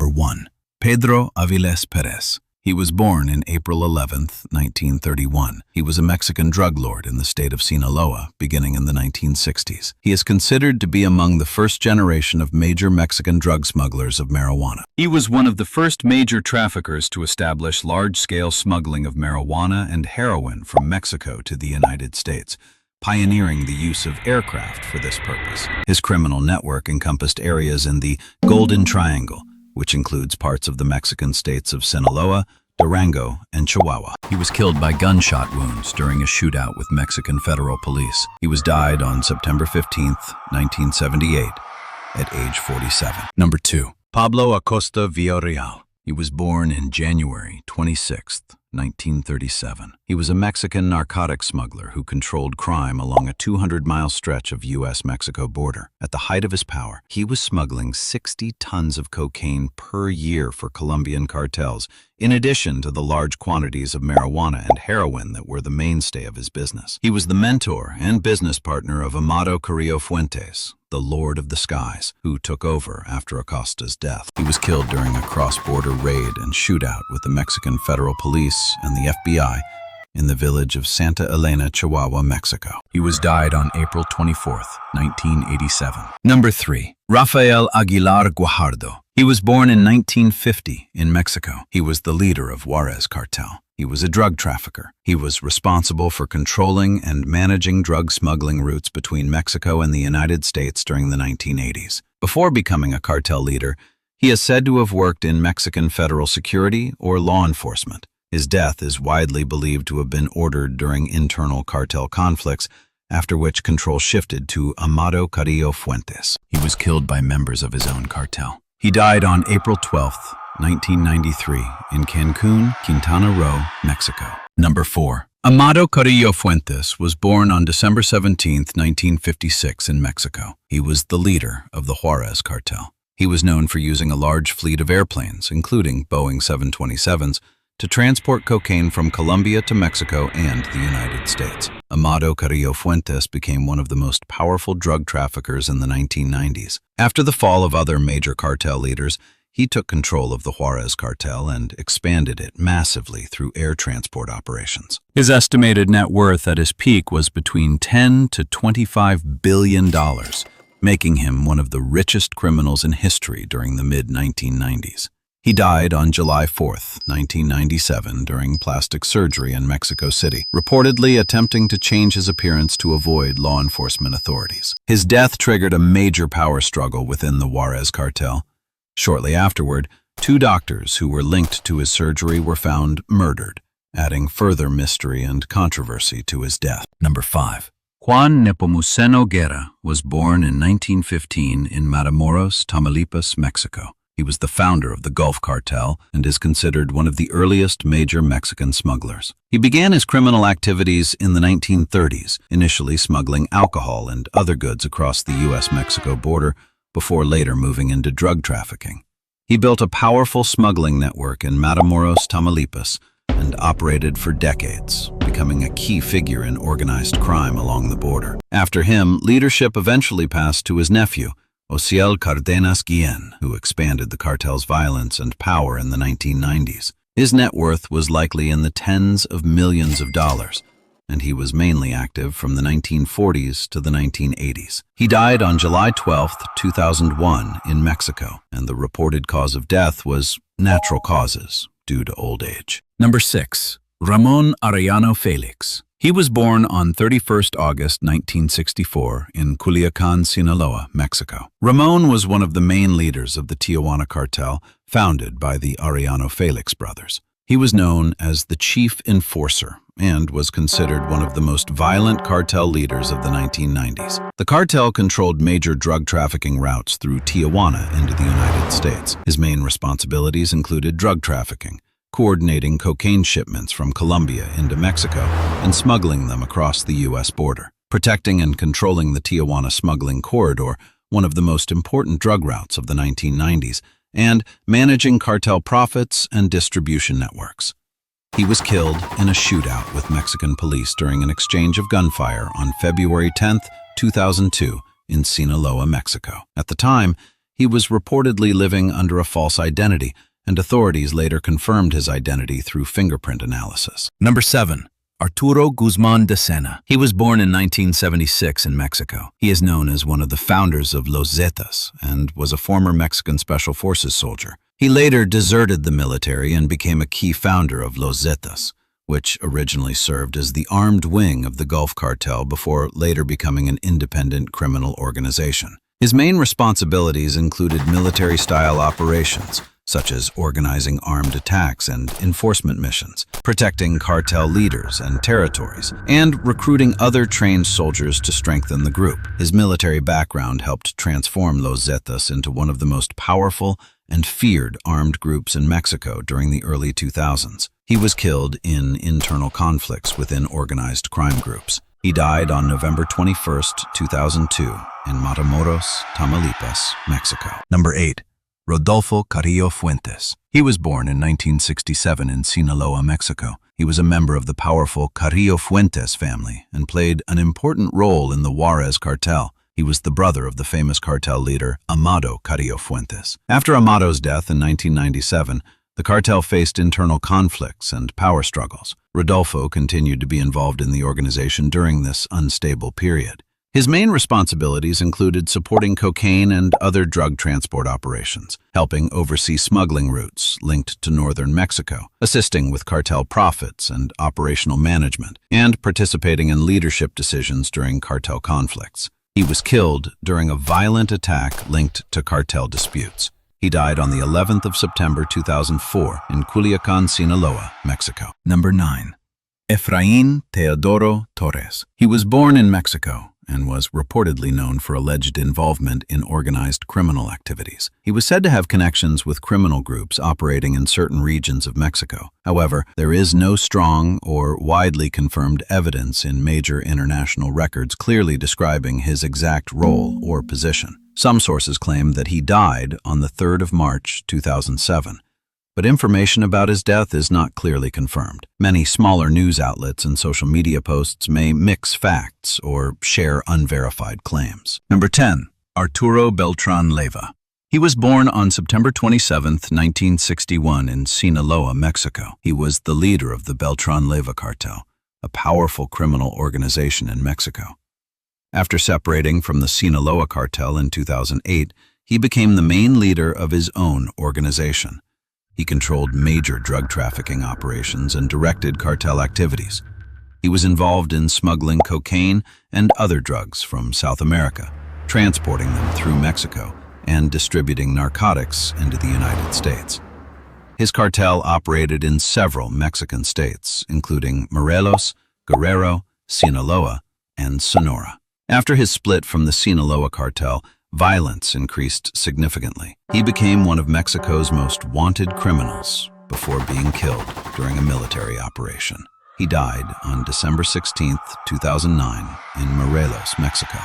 Number 1. Pedro Aviles Perez. He was born in April 11, 1931. He was a Mexican drug lord in the state of Sinaloa, beginning in the 1960s. He is considered to be among the first generation of major Mexican drug smugglers of marijuana. He was one of the first major traffickers to establish large-scale smuggling of marijuana and heroin from Mexico to the United States, pioneering the use of aircraft for this purpose. His criminal network encompassed areas in the Golden Triangle, which includes parts of the Mexican states of Sinaloa, Durango, and Chihuahua. He was killed by gunshot wounds during a shootout with Mexican federal police. He was died on September 15, 1978, at age 47. Number 2. Pablo Acosta Villarreal. He was born in January 26, 1937. He was a Mexican narcotics smuggler who controlled crime along a 200-mile stretch of U.S.-Mexico border. At the height of his power, he was smuggling 60 tons of cocaine per year for Colombian cartels, in addition to the large quantities of marijuana and heroin that were the mainstay of his business. He was the mentor and business partner of Amado Carrillo Fuentes, the Lord of the Skies, who took over after Acosta's death. He was killed during a cross-border raid and shootout with the Mexican federal police and the FBI in the village of Santa Elena, Chihuahua, Mexico. He was died on April 24, 1987. Number 3. Rafael Aguilar Guajardo. He was born in 1950 in Mexico. He was the leader of Juarez Cartel. He was a drug trafficker. He was responsible for controlling and managing drug smuggling routes between Mexico and the United States during the 1980s. Before becoming a cartel leader, he is said to have worked in Mexican federal security or law enforcement. His death is widely believed to have been ordered during internal cartel conflicts, after which control shifted to Amado Carrillo Fuentes. He was killed by members of his own cartel. He died on April 12, 1993, in Cancun, Quintana Roo, Mexico. Number 4. Amado Carrillo Fuentes was born on December 17, 1956, in Mexico. He was the leader of the Juarez Cartel. He was known for using a large fleet of airplanes, including Boeing 727s, to transport cocaine from Colombia to Mexico and the United States. Amado Carrillo Fuentes became one of the most powerful drug traffickers in the 1990s. After the fall of other major cartel leaders, he took control of the Juarez cartel and expanded it massively through air transport operations. His estimated net worth at his peak was between $10 to $25 billion, making him one of the richest criminals in history during the mid-1990s. He died on July 4, 1997, during plastic surgery in Mexico City, reportedly attempting to change his appearance to avoid law enforcement authorities. His death triggered a major power struggle within the Juarez cartel. Shortly afterward, 2 doctors who were linked to his surgery were found murdered, adding further mystery and controversy to his death. Number 5. Juan Nepomuceno Guerra was born in 1915 in Matamoros, Tamaulipas, Mexico. He was the founder of the Gulf Cartel and is considered one of the earliest major Mexican smugglers. He began his criminal activities in the 1930s, initially smuggling alcohol and other goods across the U.S.-Mexico border before later moving into drug trafficking. He built a powerful smuggling network in Matamoros, Tamaulipas, and operated for decades, becoming a key figure in organized crime along the border. After him, leadership eventually passed to his nephew, Ociel Cardenas Guillen, who expanded the cartel's violence and power in the 1990s. His net worth was likely in the tens of millions of dollars, and he was mainly active from the 1940s to the 1980s. He died on July 12, 2001, in Mexico, and the reported cause of death was natural causes due to old age. Number 6. Ramón Arellano Félix. He was born on 31st August 1964 in Culiacán, Sinaloa, Mexico. Ramón was one of the main leaders of the Tijuana cartel, founded by the Arellano Félix brothers. He was known as the Chief Enforcer and was considered one of the most violent cartel leaders of the 1990s. The cartel controlled major drug trafficking routes through Tijuana into the United States. His main responsibilities included drug trafficking, coordinating cocaine shipments from Colombia into Mexico and smuggling them across the U.S. border, protecting and controlling the Tijuana smuggling corridor, one of the most important drug routes of the 1990s, and managing cartel profits and distribution networks. He was killed in a shootout with Mexican police during an exchange of gunfire on February 10, 2002, in Sinaloa, Mexico. At the time, He was reportedly living under a false identity, and authorities later confirmed his identity through fingerprint analysis. Number 7. Arturo Guzman de Sena. He was born in 1976 in Mexico. He is known as one of the founders of Los Zetas and was a former Mexican Special Forces soldier. He later deserted the military and became a key founder of Los Zetas, which originally served as the armed wing of the Gulf Cartel before later becoming an independent criminal organization. His main responsibilities included military-style operations, such as organizing armed attacks and enforcement missions, protecting cartel leaders and territories, and recruiting other trained soldiers to strengthen the group. His military background helped transform Los Zetas into one of the most powerful and feared armed groups in Mexico during the early 2000s. He was killed in internal conflicts within organized crime groups. He died on November 21, 2002, in Matamoros, Tamaulipas, Mexico. Number 8. Rodolfo Carrillo Fuentes. He was born in 1967 in Sinaloa, Mexico. He was a member of the powerful Carrillo Fuentes family and played an important role in the Juarez cartel. He was the brother of the famous cartel leader Amado Carrillo Fuentes. After Amado's death in 1997, the cartel faced internal conflicts and power struggles. Rodolfo continued to be involved in the organization during this unstable period. His main responsibilities included supporting cocaine and other drug transport operations, helping oversee smuggling routes linked to northern Mexico, assisting with cartel profits and operational management, and participating in leadership decisions during cartel conflicts. He was killed during a violent attack linked to cartel disputes. He died on the 11th of September 2004 in Culiacan, Sinaloa, Mexico. Number 9. Efraín Teodoro Torres. He was born in Mexico and was reportedly known for alleged involvement in organized criminal activities. He was said to have connections with criminal groups operating in certain regions of Mexico. However, there is no strong or widely confirmed evidence in major international records clearly describing his exact role or position. Some sources claim that he died on the 3rd of March, 2007. But information about his death is not clearly confirmed. Many smaller news outlets and social media posts may mix facts or share unverified claims. Number 10. Arturo Beltrán Leyva. He was born on September 27, 1961 in Sinaloa, Mexico. He was the leader of the Beltrán Leyva cartel, a powerful criminal organization in Mexico. After separating from the Sinaloa cartel in 2008, he became the main leader of his own organization. He controlled major drug trafficking operations and directed cartel activities. He was involved in smuggling cocaine and other drugs from South America, transporting them through Mexico, and distributing narcotics into the United States. His cartel operated in several Mexican states, including Morelos, Guerrero, Sinaloa, and Sonora. After his split from the Sinaloa cartel, violence increased significantly. He became one of Mexico's most wanted criminals before being killed during a military operation. He died on December 16, 2009, in Morelos, Mexico.